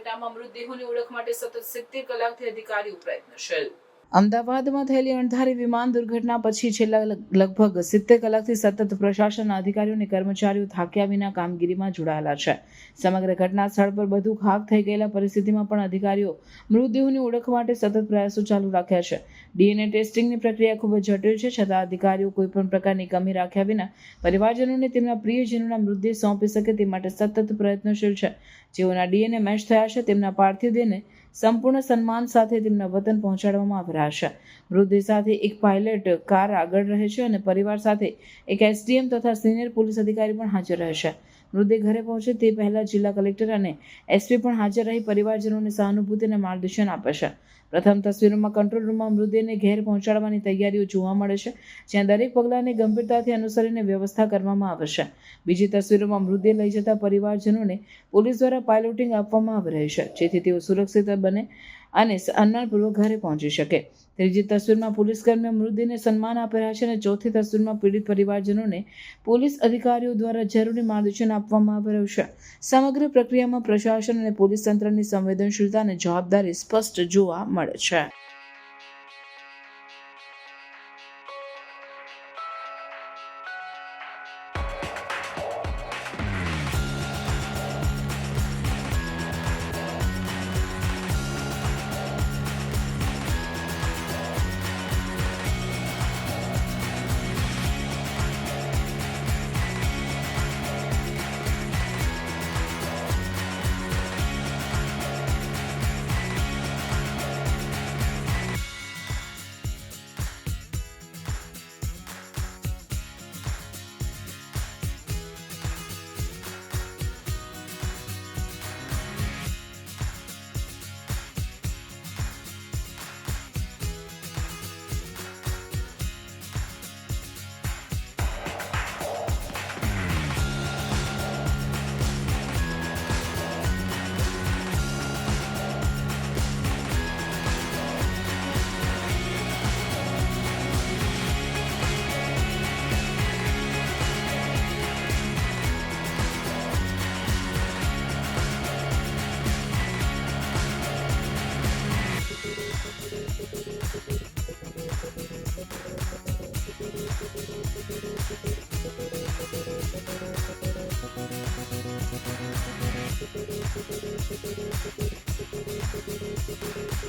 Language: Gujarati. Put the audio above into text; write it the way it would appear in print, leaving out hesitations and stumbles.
ઘટનામાં મૃતદેહોની ઓળખ માટે સતત 70 કલાકથી અધિકારીઓ પ્રયત્નશીલ. અમદાવાદમાં થયેલી અણધારી વિમાન દુર્ઘટના પછી છેલ્લા લગભગ 70 કલાકથી સતત પ્રશાસનના અધિકારીઓ અને કર્મચારીઓ થાક્યા વિના કામગીરીમાં જોડાયેલા છે. સમગ્ર ઘટના સ્થળ પર બધું ખાક થઈ ગયેલા પરિસ્થિતિમાં પણ અધિકારીઓ મૃતદેહોની ઓળખ માટે સતત પ્રયાસો ચાલુ રાખ્યા છે. DNA ટેસ્ટિંગની પ્રક્રિયા ખૂબ જ જટિલ છે, છતાં અધિકારીઓ કોઈપણ પ્રકારની કમી રાખ્યા વિના પરિવારજનોને તેમના પ્રિયજનોના મૃતદેહ સોંપી શકે તે માટે સતત પ્રયત્નશીલ છે. જેઓના DNA મેચ થયા છે તેમના પાર્થિવ દેહને સંપૂર્ણ સન્માન સાથે તેમના વતન પહોંચાડવામાં આવી રહ્યા છે. મૃતદેહ સાથે એક પાયલટ કાર આગળ રહે છે અને પરિવાર સાથે એક SDM તથા સિનિયર પોલીસ અધિકારી પણ હાજર રહેશે. મૃતદેહ ઘરે પહોંચે તે પહેલા જિલ્લા કલેક્ટર અને SP પણ હાજર રહી પરિવારજનોને સહાનુભૂતિ અને માર્ગદર્શન આપે છે. પ્રથમ તસવીરોમાં કંટ્રોલ રૂમમાં મૃતદેહને ઘેર પહોંચાડવાની તૈયારીઓ જોવા મળે છે, જ્યાં દરેક પગલાંને ગંભીરતાથી અનુસરીને વ્યવસ્થા કરવામાં આવે છે. બીજી તસવીરોમાં મૃતદેહ લઈ જતા પરિવારજનોને પોલીસ દ્વારા પાયલોટિંગ આપવામાં આવી રહી છે, જેથી તેઓ સુરક્ષિત બને અને સન્માનપૂર્વક ઘરે પહોંચી શકે. ત્રીજી તસવીરમાં પોલીસકર્મીઓ મૃતદેહને સન્માન આપી રહ્યા છે અને ચોથી તસવીરમાં પીડિત પરિવારજનોને પોલીસ અધિકારીઓ દ્વારા જરૂરી માર્ગદર્શન આપવામાં આવી રહ્યું છે. સમગ્ર પ્રક્રિયામાં પ્રશાસન અને પોલીસ તંત્રની સંવેદનશીલતા અને જવાબદારી સ્પષ્ટ જોવા મળે છે.